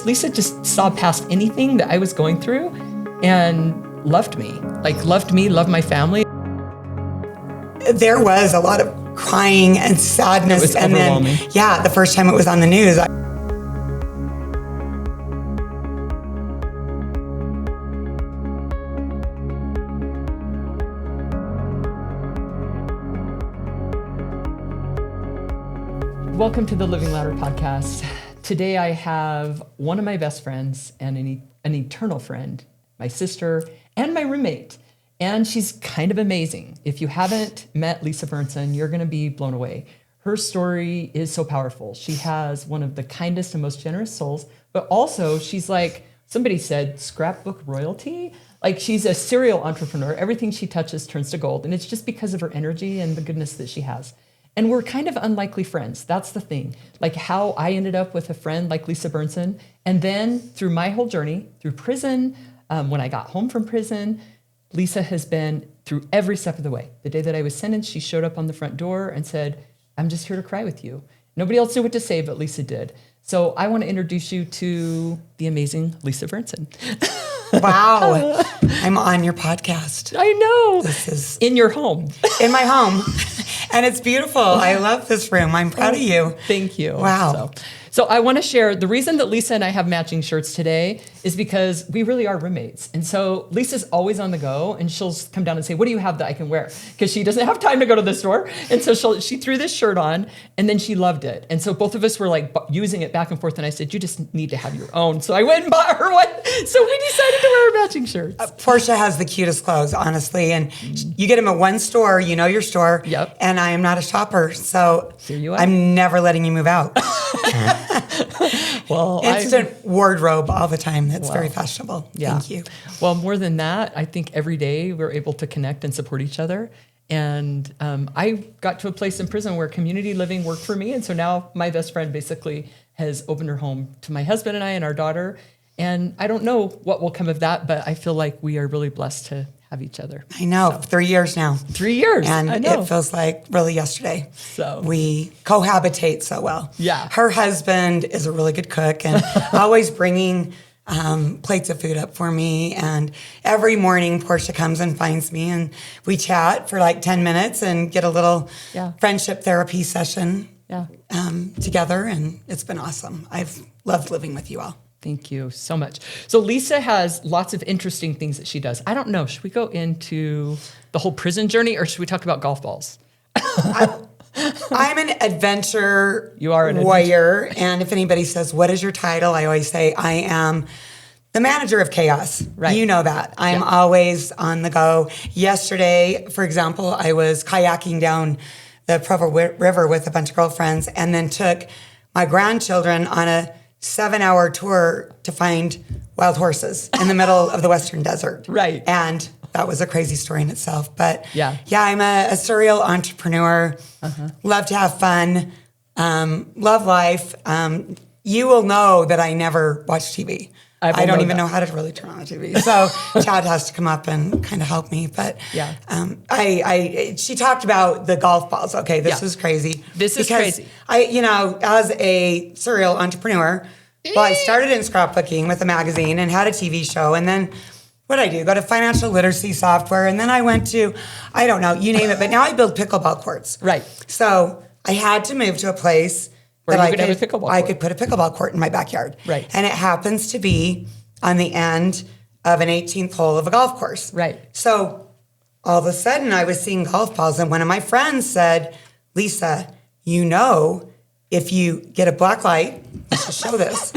Lisa just saw past anything that I was going through and loved me, loved my family. There was a lot of crying and sadness. It was and overwhelming. Then, the first time it was on the news, Welcome to the Living Louder podcast. Today I have one of my best friends and an eternal friend, my sister and my roommate. And she's kind of amazing. If you haven't met Lisa Bernson, you're going to be blown away. Her story is so powerful. She has one of the kindest and most generous souls, but also she's like, somebody said, scrapbook royalty. Like, she's a serial entrepreneur. Everything she touches turns to gold. And it's just because of her energy and the goodness that she has. And we're kind of unlikely friends. That's the thing. Like how I ended up with a friend like Lisa Bernson. And then through my whole journey, through prison, when I got home from prison, Lisa has been through every step of the way. The day that I was sentenced, she showed up on the front door and said, I'm just here to cry with you. Nobody else knew what to say, but Lisa did. So I want to introduce you to the amazing Lisa Bernson. wow, I'm on your podcast. I know. This is in your home. In my home. And it's beautiful. I love this room. I'm proud of you. Thank you. Wow. So I want to share, the reason that Lisa and I have matching shirts today is because we really are roommates. And so Lisa's always on the go, and she'll come down and say, what do you have that I can wear? Because she doesn't have time to go to the store. And so she threw this shirt on, and then she loved it. And so both of us were like using it back and forth. And I said, you just need to have your own. So I went and bought her one. So we decided to wear matching shirts. Portia has the cutest clothes, honestly. And you get them at one store, you know your store. Yep. And I am not a shopper. So here you are. I'm never letting you move out. Well, instant wardrobe all the time. That's very fashionable. Yeah. Thank you. Well, more than that, I think every day we're able to connect and support each other. And I got to a place in prison where community living worked for me. And so now my best friend basically has opened her home to my husband and I and our daughter. And I don't know what will come of that, but I feel like we are really blessed to have each other. I know. So, 3 years now. 3 years. And I know. it feels like really yesterday. So we cohabitate so well. Yeah. Her husband is a really good cook and always bringing plates of food up for me. And every morning Portia comes and finds me and we chat for like 10 minutes and get a little friendship therapy session together. And it's been awesome. I've loved living with you all. Thank you so much. So Lisa has lots of interesting things that she does. I don't know. Should we go into the whole prison journey or should we talk about golf balls? I'm an adventure warrior. And if anybody says, what is your title? I always say, I am the manager of chaos. Right. You know that. I'm always on the go. Yesterday, for example, I was kayaking down the Provo River with a bunch of girlfriends and then took my grandchildren on a 7-hour tour to find wild horses in the middle of the Western desert. Right. And that was a crazy story in itself. But yeah, I'm a serial entrepreneur. Love to have fun. Love life. You will know that I never watch TV. I don't even know how to really turn on the TV. So Chad has to come up and kind of help me. But she talked about the golf balls. Okay, this is crazy. This is crazy. As a serial entrepreneur, I started in scrapbooking with a magazine and had a TV show. And then what did I do? Go to financial literacy software. And then I went to, I don't know, you name it. But now I build pickleball courts. Right. So I had to move to a place where I could put a pickleball court in my backyard. Right. And it happens to be on the end of an 18th hole of a golf course. Right. So all of a sudden I was seeing golf balls and one of my friends said, Lisa, if you get a black light, let's just show this,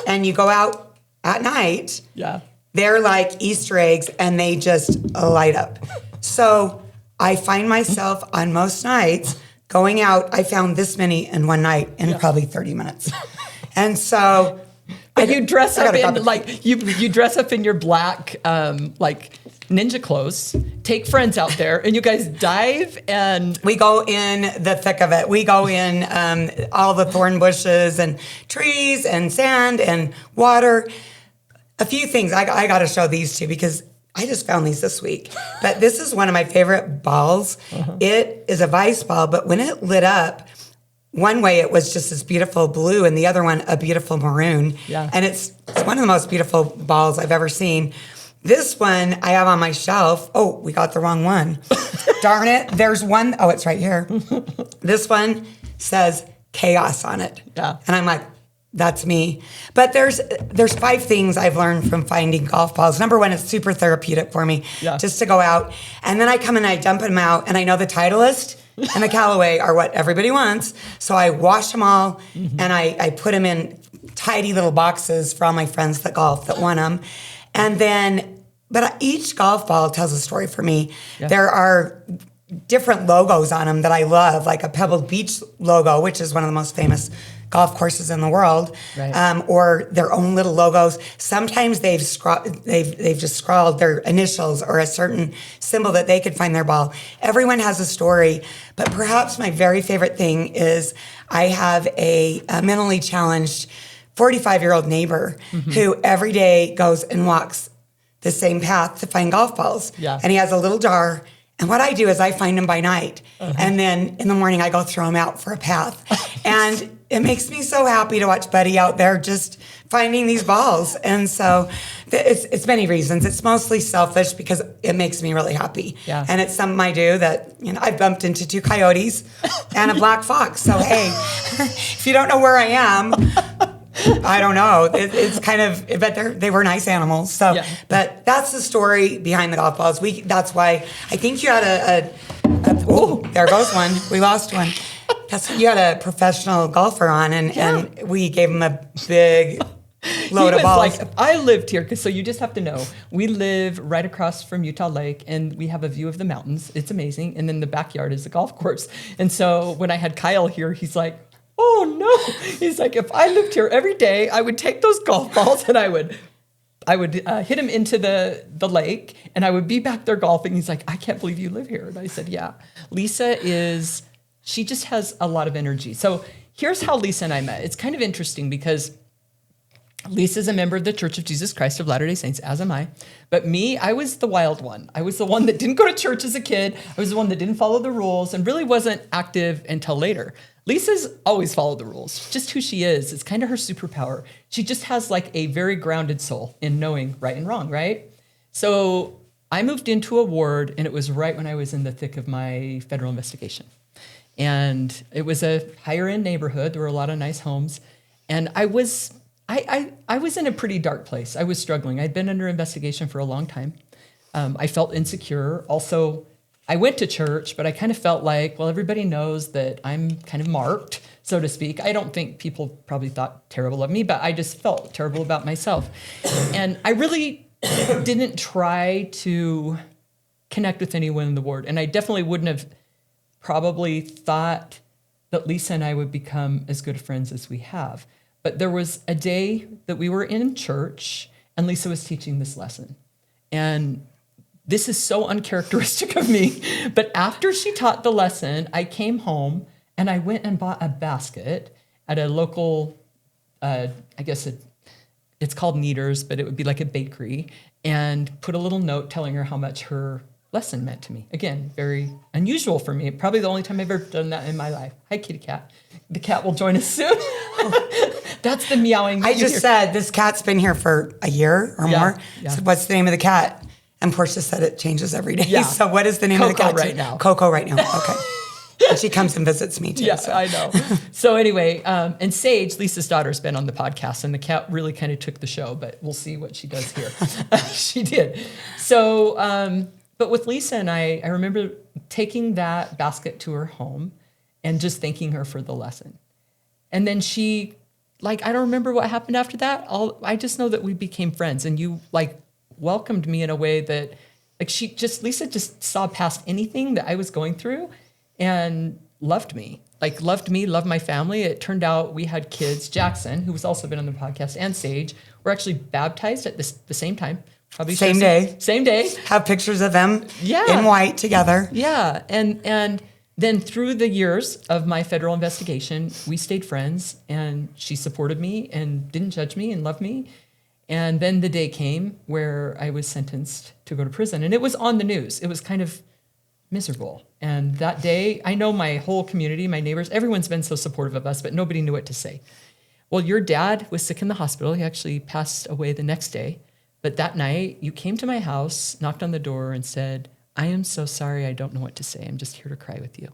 and you go out at night, they're like Easter eggs and they just light up. So I find myself on most nights going out, I found this many in one night in probably 30 minutes. And so you dress up in you dress up in your black ninja clothes, take friends out there, and you guys dive and we go in the thick of it. We go in all the thorn bushes and trees and sand and water. A few things I got to show these two because I just found these this week. But this is one of my favorite balls. It is a vice ball, but when it lit up, one way it was just this beautiful blue and the other one a beautiful maroon. Yeah. And it's one of the most beautiful balls I've ever seen. This one I have on my shelf. Oh, we got the wrong one. Darn it. There's one. Oh, it's right here. This one says chaos on it. Yeah. And I'm like, that's me. But there's 5 things I've learned from finding golf balls. Number one, it's super therapeutic for me just to go out. And then I come and I dump them out, and I know the Titleist and the Callaway are what everybody wants. So I wash them all, and I put them in tidy little boxes for all my friends that golf that want them. And then, but each golf ball tells a story for me. Yeah. There are different logos on them that I love, like a Pebble Beach logo, which is one of the most famous golf courses in the world, right. Or their own little logos. Sometimes they've just scrawled their initials or a certain symbol that they could find their ball. Everyone has a story, but perhaps my very favorite thing is I have a mentally challenged 45-year-old neighbor who every day goes and walks the same path to find golf balls. Yeah. And he has a little jar. And what I do is I find them by night. And then in the morning, I go throw them out for a path. And it makes me so happy to watch Buddy out there just finding these balls. And so it's many reasons. It's mostly selfish because it makes me really happy. Yeah. And it's something I do that, I've bumped into 2 coyotes and a black fox. So, hey, if you don't know where I am, I don't know. It's kind of, but they were nice animals. So, yeah. But that's the story behind the golf balls. That's why I think you had oh, there goes one. We lost one. You had a professional golfer on, and we gave him a big load of balls. Like, if I lived here, so you just have to know, we live right across from Utah Lake, and we have a view of the mountains. It's amazing. And then the backyard is the golf course. And so when I had Kyle here, he's like, oh no. He's like, if I lived here every day, I would take those golf balls and I would hit them into the lake, and I would be back there golfing. He's like, I can't believe you live here. And I said, yeah. Lisa she just has a lot of energy. So here's how Lisa and I met. It's kind of interesting because Lisa's a member of the Church of Jesus Christ of Latter-day Saints, as am I. But me, I was the wild one. I was the one that didn't go to church as a kid. I was the one that didn't follow the rules and really wasn't active until later. Lisa's always followed the rules, just who she is. It's kind of her superpower. She just has like a very grounded soul in knowing right and wrong, right? So I moved into a ward, and it was right when I was in the thick of my federal investigation. And it was a higher end neighborhood. There were a lot of nice homes. And I was in a pretty dark place. I was struggling. I'd been under investigation for a long time. I felt insecure. Also, I went to church, but I kind of felt like, well, everybody knows that I'm kind of marked, so to speak. I don't think people probably thought terrible of me, but I just felt terrible about myself. And I really didn't try to connect with anyone in the ward. And I definitely wouldn't have probably thought that Lisa and I would become as good friends as we have. But there was a day that we were in church, and Lisa was teaching this lesson. And this is so uncharacteristic of me, but after she taught the lesson, I came home and I went and bought a basket at a local, I guess it's called Neater's, but it would be like a bakery, and put a little note telling her how much her lesson meant to me. Again, very unusual for me. Probably the only time I've ever done that in my life. Hi, kitty cat. The cat will join us soon. That's the meowing. I just said this cat's been here for a year or more. Yeah. So what's the name of the cat? And Portia said it changes every day. Yeah. So what is the name of the cat? Right now. Coco right now. Okay. And she comes and visits me too. Yeah, so. I know. So anyway, and Sage, Lisa's daughter's been on the podcast, and the cat really kind of took the show, but we'll see what she does here. She did. So, but with Lisa and I remember taking that basket to her home and just thanking her for the lesson. And then she, I don't remember what happened after that. I just know that we became friends, and you welcomed me in a way that Lisa just saw past anything that I was going through and loved me. Loved my family. It turned out we had kids. Jackson, who was also been on the podcast, and Sage were actually baptized at the same time. Probably same day. Same day. Have pictures of them in white together. Yeah. And then through the years of my federal investigation, we stayed friends, and she supported me and didn't judge me and loved me. And then the day came where I was sentenced to go to prison, and it was on the news. It was kind of miserable. And that day, I know my whole community, my neighbors, everyone's been so supportive of us, but nobody knew what to say. Well, your dad was sick in the hospital. He actually passed away the next day. But that night, you came to my house, knocked on the door, and said, I am so sorry. I don't know what to say. I'm just here to cry with you.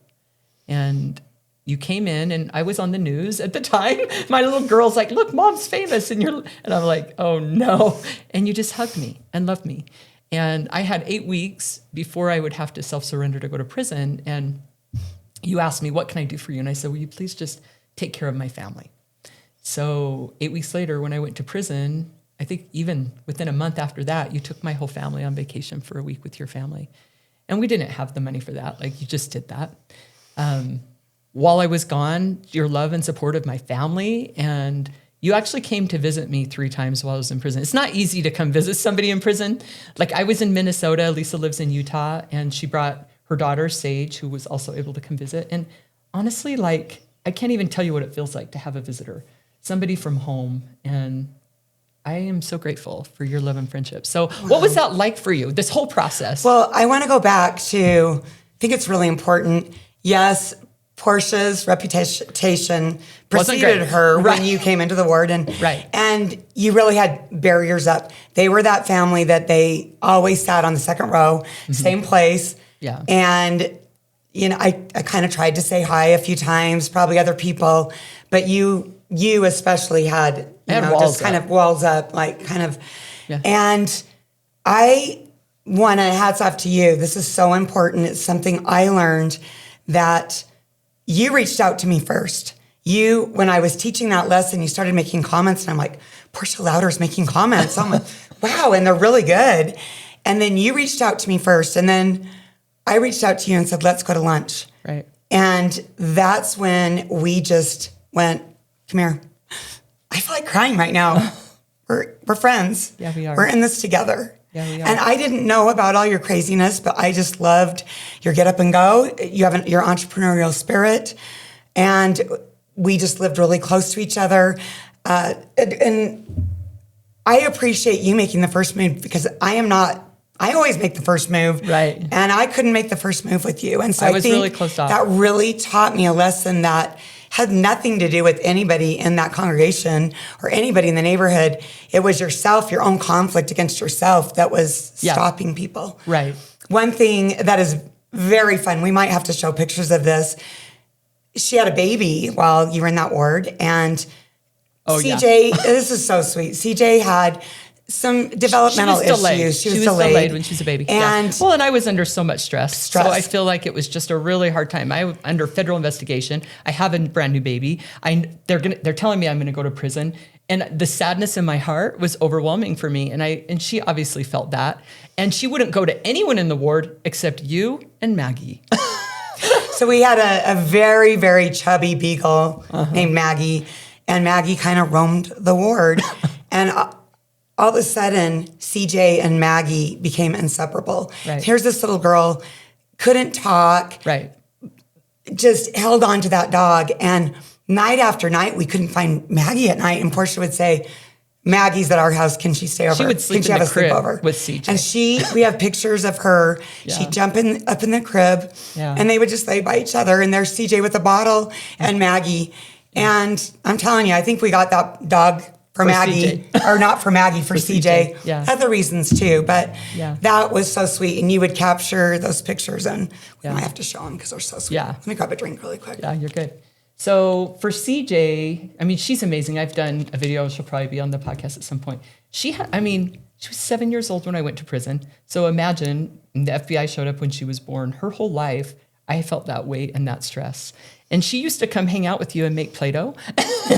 And you came in, and I was on the news at the time. My little girl's like, look, Mom's famous. And I'm like, oh, no. And you just hugged me and loved me. And I had 8 weeks before I would have to self-surrender to go to prison. And you asked me, what can I do for you? And I said, will you please just take care of my family? So 8 weeks later, when I went to prison, I think even within a month after that, you took my whole family on vacation for a week with your family. And we didn't have the money for that. Like, you just did that. While I was gone, your love and support of my family, and you actually came to visit me 3 times while I was in prison. It's not easy to come visit somebody in prison. Like, I was in Minnesota, Lisa lives in Utah, and she brought her daughter, Sage, who was also able to come visit. And honestly, like, I can't even tell you what it feels like to have a visitor, somebody from home. And I am so grateful for your love and friendship. So what was that like for you, this whole process? Well, I want to go back to, I think it's really important. Yes, Portia's reputation preceded her when you came into the ward, and you really had barriers up. They were that family that they always sat on the second row, same place. Yeah. And, you know, I kind of tried to say hi a few times, probably other people, but you especially had, just kind of walls up, like kind of, and I want to hats off to you. This is so important. It's something I learned, that you reached out to me first. When I was teaching that lesson, you started making comments, and I'm like, Portia Louder's making comments. I'm like, wow, and they're really good. And then you reached out to me first, and then I reached out to you and said, let's go to lunch. Right. And that's when we just went, come here. I feel like crying right now. We're friends. Yeah, we are. We're in this together. Yeah, we are. And I didn't know about all your craziness, but I just loved your get up and go. You have your entrepreneurial spirit. And we just lived really close to each other. And I appreciate you making the first move, because I always make the first move. Right. And I couldn't make the first move with you. And so I was really close off. That really taught me a lesson that had nothing to do with anybody in that congregation or anybody in the neighborhood. It was yourself, your own conflict against yourself, that was stopping people. Right. One thing that is very fun, we might have to show pictures of this. She had a baby while you were in that ward, and CJ, this is so sweet. CJ had some developmental issues. She was delayed when she was a baby. And and I was under so much stress. So I feel like it was just a really hard time. I'm under federal investigation. I have a brand new baby. They're telling me I'm going to go to prison, and the sadness in my heart was overwhelming for me. And she obviously felt that, and she wouldn't go to anyone in the ward except you and Maggie. So we had a very, very chubby beagle named Maggie, and Maggie kind of roamed the ward, and all of a sudden, CJ and Maggie became inseparable. Right. Here's this little girl, couldn't talk, just held on to that dog. And night after night, we couldn't find Maggie at night. And Portia would say, Maggie's at our house. Can she stay over? She would sleep in the crib with CJ. And we have pictures of her. She'd jump up in the crib, and they would just lay by each other. And there's CJ with a bottle and Maggie. And I'm telling you, I think we got that dog for Maggie, or not for Maggie, for CJ. Yeah. Other reasons too, but that was so sweet. And you would capture those pictures, and we might have to show them because they're so sweet. Let me grab a drink really quick. Yeah, you're good. So for CJ, I mean, she's amazing. I've done a video. She'll probably be on the podcast at some point. She was 7 years old when I went to prison. So imagine the FBI showed up when she was born. Her whole life, I felt that weight and that stress. And she used to come hang out with you and make Play-Doh.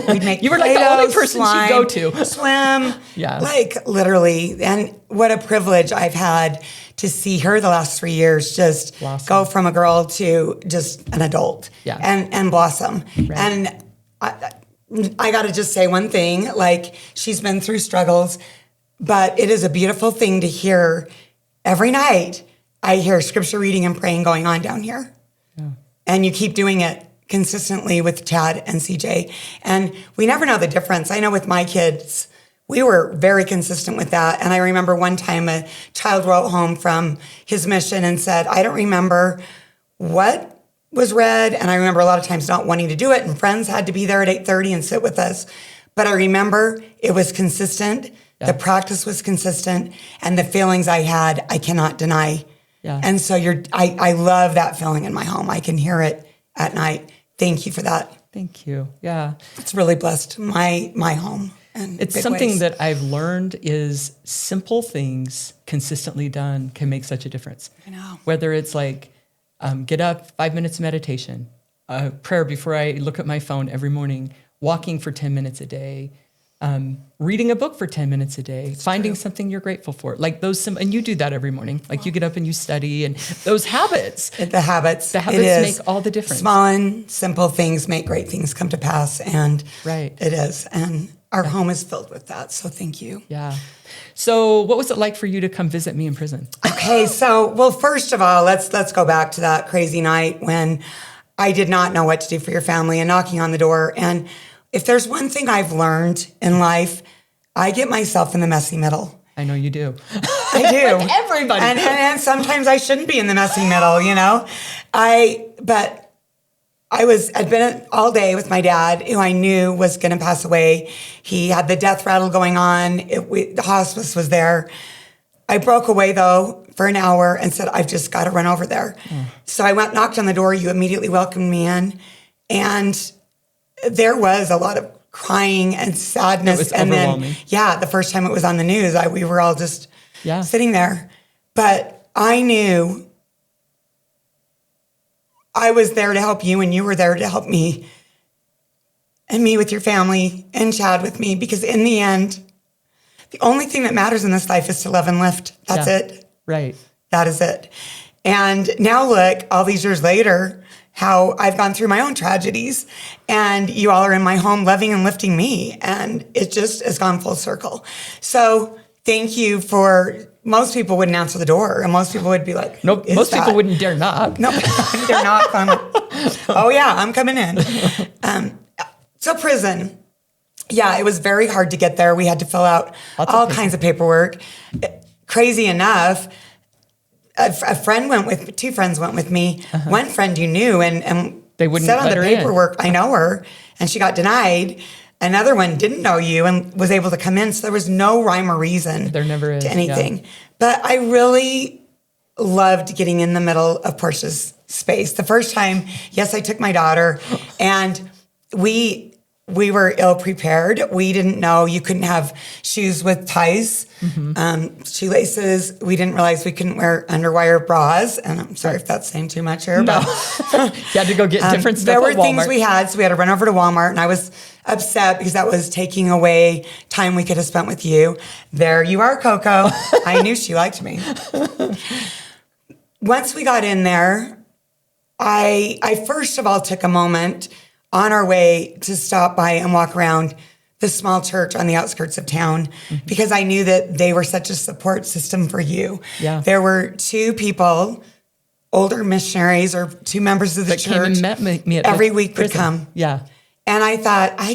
We'd make You were like the only person she'd go to. Swim. Like literally. And what a privilege I've had to see her the last 3 years just go from a girl to just an adult and blossom. Right. And I got to just say one thing, like, she's been through struggles, but it is a beautiful thing to hear every night. I hear scripture reading and praying going on down here. Yeah. And you keep doing it consistently with Chad and CJ. And we never know the difference. I know with my kids, we were very consistent with that. And I remember one time a child wrote home from his mission and said, I don't remember what was read. And I remember a lot of times not wanting to do it. And friends had to be there at 8:30 and sit with us. But I remember it was consistent. Yeah. The practice was consistent. And the feelings I had, I cannot deny. Yeah. And so I love that feeling in my home. I can hear it at night. Thank you for that. Thank you. Yeah. It's really blessed my home. It's something that I've learned is simple things consistently done can make such a difference. I know. Whether it's like get up, 5 minutes of meditation, prayer before I look at my phone every morning, walking for 10 minutes a day, reading a book for 10 minutes a day, finding something you're grateful for. Like those, and you do that every morning. Like you get up and you study, and those habits. The habits make all the difference. Small and simple things make great things come to pass. And right. It is. And our home is filled with that. So thank you. Yeah. So what was it like for you to come visit me in prison? Okay. So, well, first of all, let's go back to that crazy night when I did not know what to do for your family and knocking on the door. And if there's one thing I've learned in life, I get myself in the messy middle. I know you do. I do. Like everybody. And sometimes I shouldn't be in the messy middle, you know? But I'd been all day with my dad, who I knew was going to pass away. He had the death rattle going on. The hospice was there. I broke away, though, for an hour and said, I've just got to run over there. So I went, knocked on the door. You immediately welcomed me in. And there was a lot of crying and sadness. It was and overwhelming. Then, the first time it was on the news, we were all just sitting there. But I knew I was there to help you, and you were there to help me, and me with your family, and Chad with me, because in the end, the only thing that matters in this life is to love and lift. That's it. Right. That is it. And now look, all these years later, how I've gone through my own tragedies, and you all are in my home loving and lifting me, and it just has gone full circle. So thank you most people wouldn't answer the door, and most people would be like, nope, most people wouldn't dare knock. No, they're not. Oh yeah, I'm coming in. So prison. Yeah, it was very hard to get there. We had to fill out all kinds of paperwork. Crazy enough, two friends went with me. Uh-huh. One friend you knew, and they wouldn't said on let the her paperwork, in. I know her, and she got denied. Another one didn't know you and was able to come in. So there was no rhyme or reason there never is, to anything. Yeah. But I really loved getting in the middle of Portia's space. The first time, yes, I took my daughter, and we were ill-prepared. We didn't know you couldn't have shoes with ties, shoelaces. We didn't realize we couldn't wear underwire bras. And I'm sorry if that's saying too much here. No. But you had to go get different stuff there were at Walmart. things we had, so we had to run over to Walmart, and I was upset because that was taking away time we could have spent with you. There you are, Coco. I knew she liked me. Once we got in there, I first of all took a moment on our way to stop by and walk around the small church on the outskirts of town, because I knew that they were such a support system for you. Yeah. There were two people, older missionaries or two members of the church, came and met me at every week prison. would come. Yeah. And I thought, I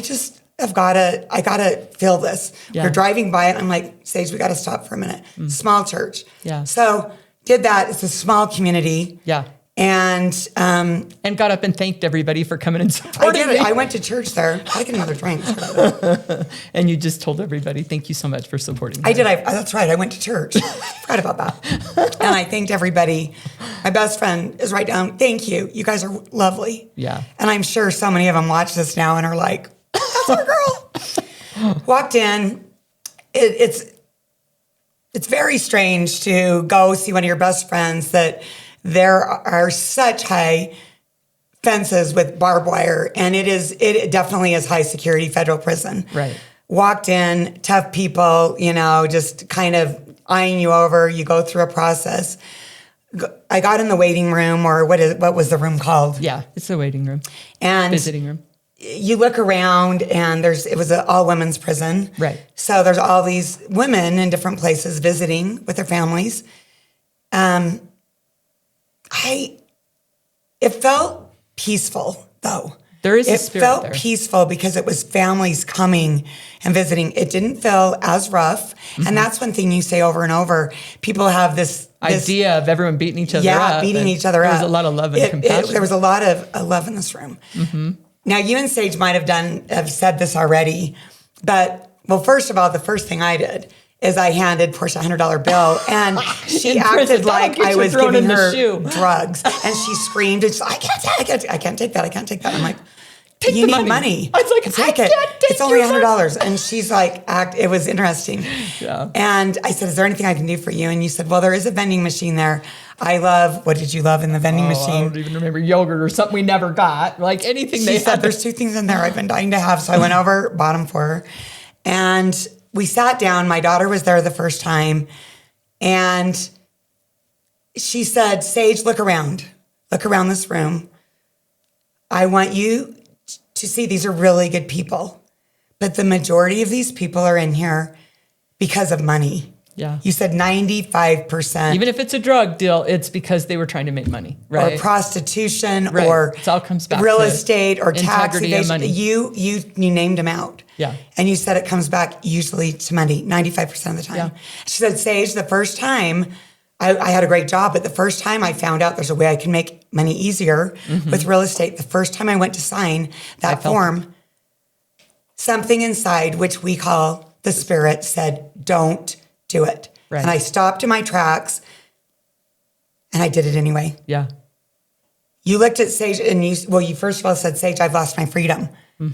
gotta feel this. Yeah. We're driving by it. I'm like, Sage, we gotta stop for a minute. Small church. Yeah. So did that. It's a small community. Yeah. And got up and thanked everybody for coming and supporting me. I went to church there. I get another drink. And you just told everybody, thank you so much for supporting me. I did. That's right. I went to church. Forgot about that. And I thanked everybody. My best friend is right down. Thank you. You guys are lovely. Yeah. And I'm sure so many of them watch this now and are like, that's our girl. Walked in. It's very strange to go see one of your best friends that there are such high fences with barbed wire, and it definitely is high security federal prison. Right. Walked in, tough people, just kind of eyeing you over. You go through a process. I got in the waiting room, or what was the room called? Yeah, it's the waiting room. And visiting room. You look around, and it was an all women's prison. Right. So there's all these women in different places visiting with their families. It felt peaceful, though. There is a It spirit felt there. peaceful because it was families coming and visiting. It didn't feel as rough. And that's one thing you say over and over. People have this idea of everyone beating each other up. Yeah, beating each other up. There was a lot of love and compassion. There was a lot of love in this room. Now, you and Sage might have said this already, but, well, first of all, the first thing I did is I handed Portia a $100 bill, and she acted like I was giving her drugs, and she screamed, and she's like, I can't take that. I'm like, you need money. I was like, take it. It's only $100. And she's like, it was interesting. Yeah. And I said, is there anything I can do for you? And you said, well, there is a vending machine there. I love, what did you love in the vending machine? I don't even remember, yogurt or something we never got. Like anything she they said, had. there's 2 things in there I've been dying to have. So I went over, bought them for her. And we sat down. My daughter was there the first time. And she said, Sage, look around this room. I want you to see these are really good people. But the majority of these people are in here because of money. Yeah. You said 95%. Even if it's a drug deal, it's because they were trying to make money, right? Or prostitution, right. or it all comes back real to estate, or tax evasion. Money. You named them out. Yeah. And you said it comes back usually to money, 95% of the time. Yeah. She said, Sage, the first time, I had a great job, but the first time I found out there's a way I can make money easier with real estate, the first time I went to sign that form, something inside, which we call the spirit, said, don't do it. Right. And I stopped in my tracks and I did it anyway. Yeah. You looked at Sage and you first of all said, Sage, I've lost my freedom.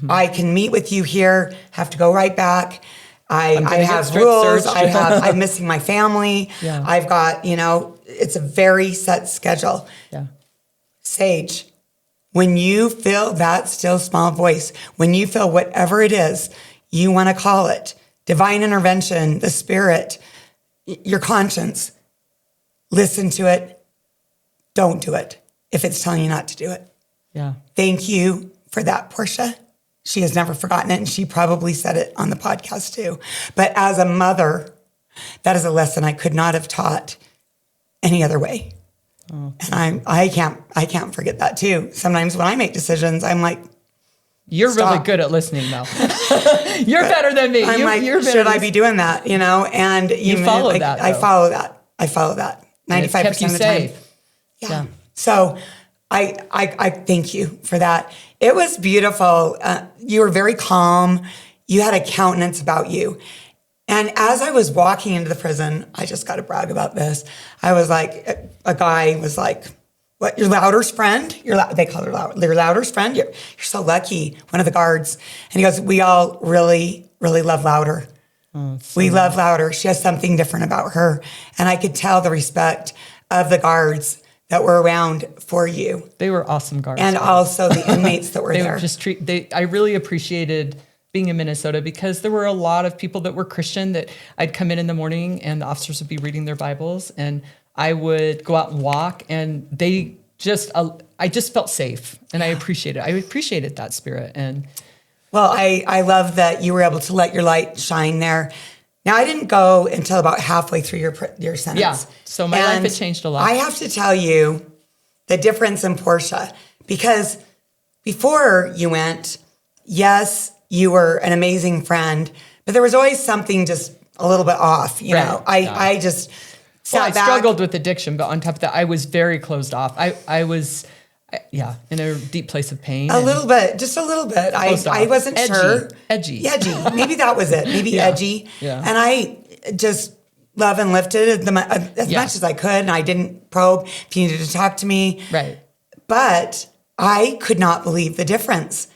I can meet with you here, have to go right back. I have rules. I'm missing my family. Yeah. I've got, it's a very set schedule. Yeah. Sage, when you feel that still small voice, when you feel whatever it is you want to call it, divine intervention, the spirit, your conscience, listen to it. Don't do it if it's telling you not to do it. Yeah. Thank you for that, Portia. She has never forgotten it, and she probably said it on the podcast too. But as a mother, that is a lesson I could not have taught any other way. Oh, and I can't forget that too. Sometimes when I make decisions, I'm like, you're stop. really good at listening, though. You're better than me. I'm should I be doing that? And you follow that. I follow that. 95% of the time. Yeah. So I thank you for that. It was beautiful. You were very calm. You had a countenance about you. And as I was walking into the prison, I just got to brag about this. I was like, a guy was like, what, your Louder's friend? They call her your Louder's friend? You're so lucky, one of the guards. And he goes, we all really, really love Louder. We love Louder. She has something different about her. And I could tell the respect of the guards that were around for you. They were awesome guards. And also the inmates that were there. I really appreciated being in Minnesota because there were a lot of people that were Christian that I'd come in the morning and the officers would be reading their Bibles and I would go out and walk and I just felt safe and I appreciated that spirit. And well, I love that you were able to let your light shine there. Now, I didn't go until about halfway through your sentence. Yeah, so my life had changed a lot. I have to tell you the difference in Portia because before you went, yes, you were an amazing friend, but there was always something just a little bit off. I just sat back. I struggled with addiction, but on top of that, I was very closed off. I was in a deep place of pain. Just a little bit. I wasn't sure. Edgy. Maybe that was it. Maybe edgy. Yeah. And I just love and lifted as much as I could, and I didn't probe if you needed to talk to me. Right. But I could not believe the difference.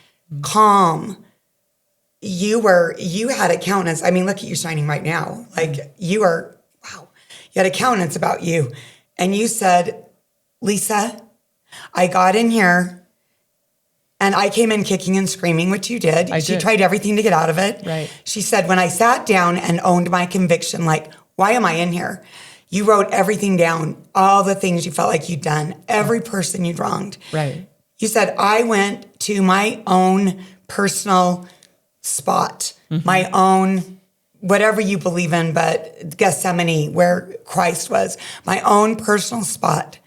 Calm. You had a countenance. I mean, look at you shining right now. Like you had a countenance about you. And you said, Lisa, I got in here and I came in kicking and screaming, which you did. She tried everything to get out of it. Right. She said, when I sat down and owned my conviction, like, why am I in here? You wrote everything down, all the things you felt like you'd done, every person you'd wronged. Right. You said, I went to my own personal spot, my own, whatever you believe in, but Gethsemane, where Christ was, my own personal spot.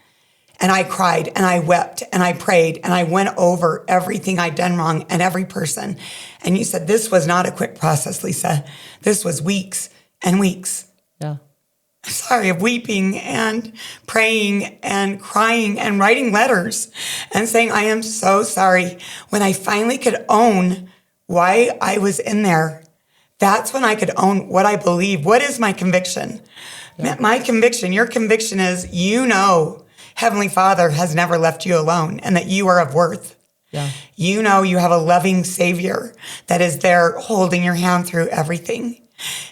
And I cried and I wept and I prayed and I went over everything I'd done wrong and every person. And you said, this was not a quick process, Lisa. This was weeks and weeks. Yeah. Sorry, of weeping and praying and crying and writing letters and saying, I am so sorry. When I finally could own why I was in there, that's when I could own what I believe. What is my conviction? Yeah. My conviction, your conviction is, Heavenly Father has never left you alone and that you are of worth. Yeah. You have a loving Savior that is there holding your hand through everything.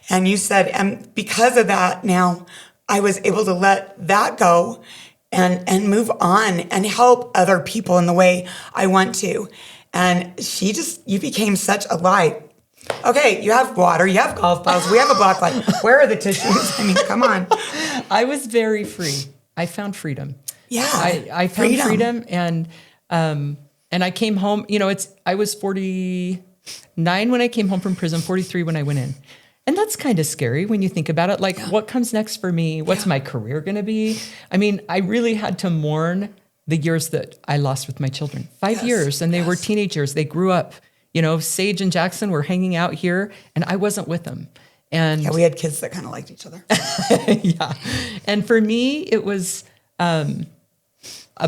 And you said, and because of that, now I was able to let that go and move on and help other people in the way I want to. And you became such a light. Okay, you have water, you have golf balls, we have a black light. Where are the tissues? I mean, come on. I was very free. I found freedom. Yeah, I found freedom and I came home. I was 49 when I came home from prison, 43 when I went in. And that's kind of scary when you think about it. Like, what comes next for me? What's my career going to be? I mean, I really had to mourn the years that I lost with my children. 5 years, and they were teenagers. They grew up. Sage and Jackson were hanging out here, and I wasn't with them. And we had kids that kind of liked each other. Yeah. And for me, it was a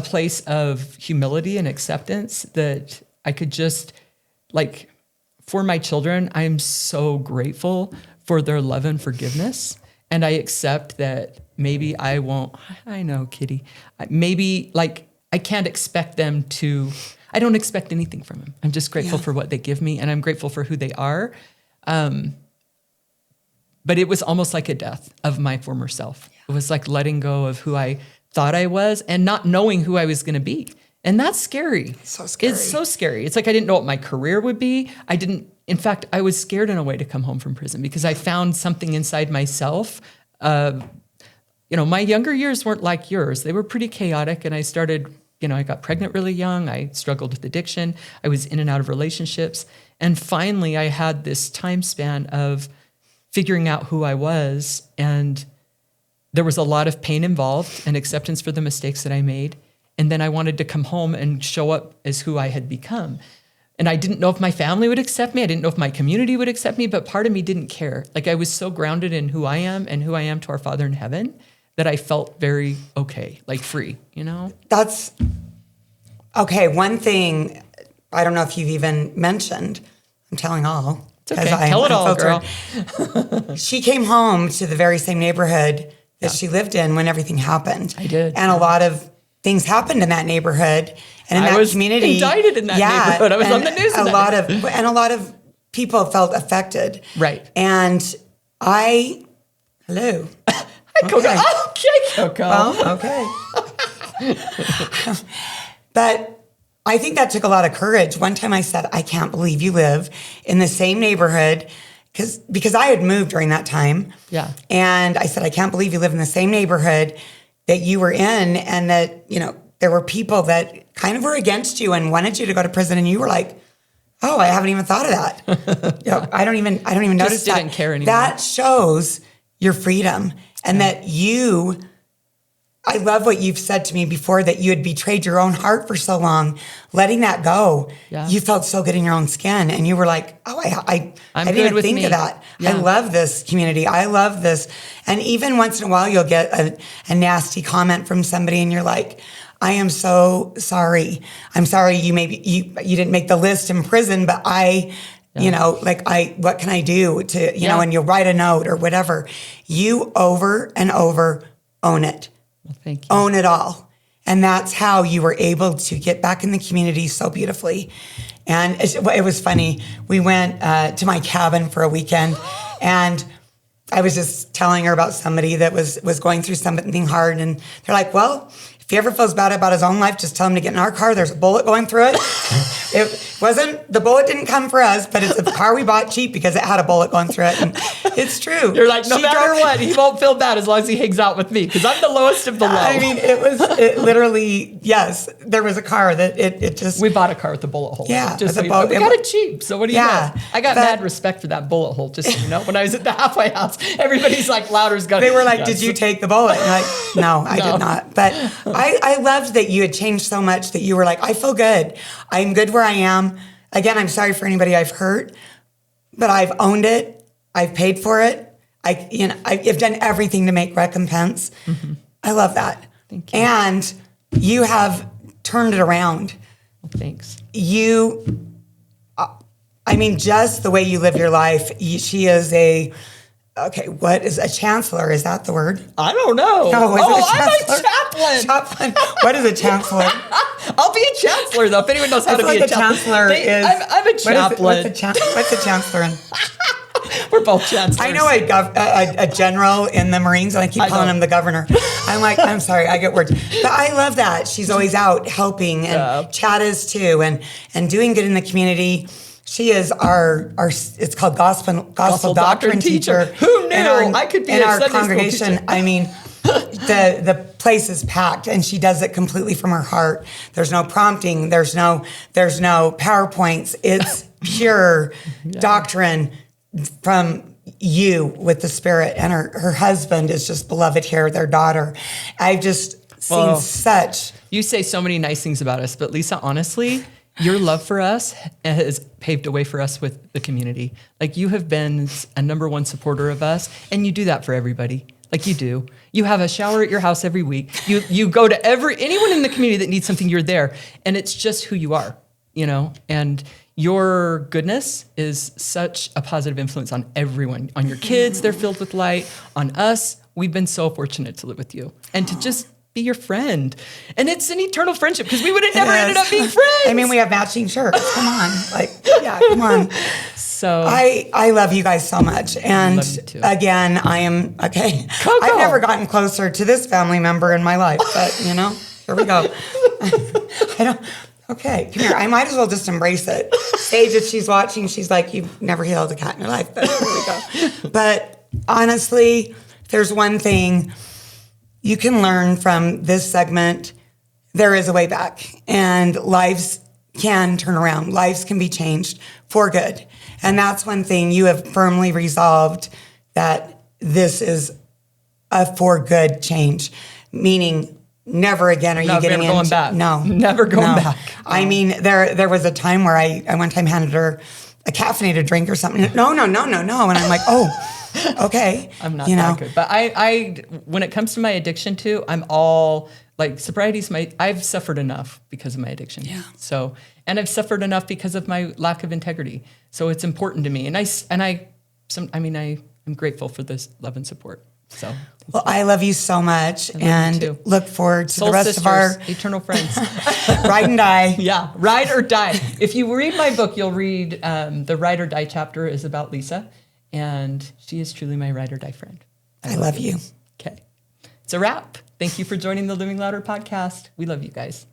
place of humility and acceptance that I could just, for my children, I'm so grateful for their love and forgiveness. And I accept that maybe I won't, I know, Kitty, maybe I can't expect them to, I don't expect anything from them. I'm just grateful for what they give me, and I'm grateful for who they are. But it was almost like a death of my former self. It was like letting go of who I thought I was and not knowing who I was going to be. And that's scary. So scary. It's so scary. It's like I didn't know what my career would be. In fact, I was scared in a way to come home from prison because I found something inside myself. My younger years weren't like yours. They were pretty chaotic. And I started, I got pregnant really young. I struggled with addiction. I was in and out of relationships. And finally, I had this time span of figuring out who I was. And there was a lot of pain involved and acceptance for the mistakes that I made. And then I wanted to come home and show up as who I had become. And I didn't know if my family would accept me. I didn't know if my community would accept me, but part of me didn't care. I was so grounded in who I am and who I am to our Father in heaven that I felt very okay, free, That's, okay, one thing, I don't know if you've even mentioned, I'm telling all. It's okay, tell it all, girl. She came home to the very same neighborhood that she lived in when everything happened. I did. And a lot of things happened in that neighborhood and in that community. I was indicted in that neighborhood. I was on the news. A lot of people felt affected. Right. And hello. Hi, Coco. Okay. Okay, Coco. Well, okay. But I think that took a lot of courage. One time I said, I can't believe you live in the same neighborhood because I had moved during that time. Yeah. And I said, I can't believe you live in the same neighborhood that you were in and that, there were people that kind of were against you and wanted you to go to prison. And you were like, oh, I haven't even thought of that. I don't even notice that. Didn't care anymore. That shows your freedom and that I love what you've said to me before, that you had betrayed your own heart for so long, letting that go. Yeah. You felt so good in your own skin. And you were like, oh, I didn't even think of that. Yeah. I love this community. I love this. And even once in a while, you'll get a nasty comment from somebody and you're like, I am so sorry. I'm sorry you didn't make the list in prison, but what can I do to, and you'll write a note or whatever. You over and over own it. Well, thank you. Own it all. And that's how you were able to get back in the community so beautifully. And it was funny. We went to my cabin for a weekend and I was just telling her about somebody that was going through something hard. And they're like, well, if he ever feels bad about his own life, just tell him to get in our car. There's a bullet going through it. It wasn't, the bullet didn't come for us, but it's a car we bought cheap because it had a bullet going through it. And it's true. You're like, no matter what, he won't feel bad as long as he hangs out with me because I'm the lowest of the low. I mean, it literally, yes, there was a car that it just. We bought a car with a bullet hole. Yeah. Just so you know. We got it cheap. So what do you know? I got but, mad respect for that bullet hole, just so you know. When I was at the halfway house, everybody's like, Louder's going. They were like, did you take the bullet? And I'm like, no, I did not. But I loved that you had changed so much that you were like, I feel good. I'm good where I am. Again, I'm sorry for anybody I've hurt, but I've owned it. I've paid for it. I've done everything to make recompense. Mm-hmm. I love that. Thank you. And you have turned it around. Well, thanks. Just the way you live your life, she is what is a chancellor? Is that the word? I don't know. No, I'm a chaplain. What is a chancellor? I'll be a chancellor, though, if anyone knows how to be a chancellor. I'm a chaplain. What's a chancellor in? We're both chancellors. I know a general in the Marines, and I keep calling him the governor. I'm like, I'm sorry, I get words. But I love that. She's always out helping, and Chad is too, and doing good in the community. She is our it's called gospel doctrine teacher. Who knew I could be in our Sunday congregation? School teacher. I mean, the place is packed, and she does it completely from her heart. There's no prompting. There's no PowerPoints. It's pure doctrine from you with the Spirit. And her husband is just beloved here, their daughter. I've just seen such. You say so many nice things about us, but Lisa, honestly, your love for us has paved a way for us with the community. Like, you have been a number one supporter of us, and you do that for everybody. Like, you do. You have a shower at your house every week. You go to anyone in the community that needs something, you're there. And it's just who you are, and your goodness is such a positive influence on everyone, on your kids. They're filled with light. On us, we've been so fortunate to live with you and to just be your friend. And it's an eternal friendship because we would have never ended up being friends. I mean, we have matching shirts. Come on. Come on. So I love you guys so much. And again, I am, Coco. I've never gotten closer to this family member in my life, but here we go. Okay, come here. I might as well just embrace it. Sage, if she's watching, she's like, you've never held a cat in your life, but here we go. But honestly, there's one thing you can learn from this segment. There is a way back, and lives can turn around. Lives can be changed for good. And that's one thing you have firmly resolved, that this is a for good change, meaning never again are you getting into... going back. No. Never going back. I mean, there was a time where I one time handed her a caffeinated drink or something. No. And I'm like, oh, okay. I'm not that good. But I when it comes to my addiction too, I'm all like, sobriety's I've suffered enough because of my addiction. Yeah. So, and I've suffered enough because of my lack of integrity. So it's important to me. And I'm grateful for this love and support. So, well, I love you so much, and look forward to the rest sisters, of our eternal friends. Ride and die. Yeah, ride or die. If you read my book, you'll read the Ride or Die chapter is about Lisa, and she is truly my ride or die friend. I love you. Okay, it's a wrap. Thank you for joining the Living Louder podcast. We love you guys.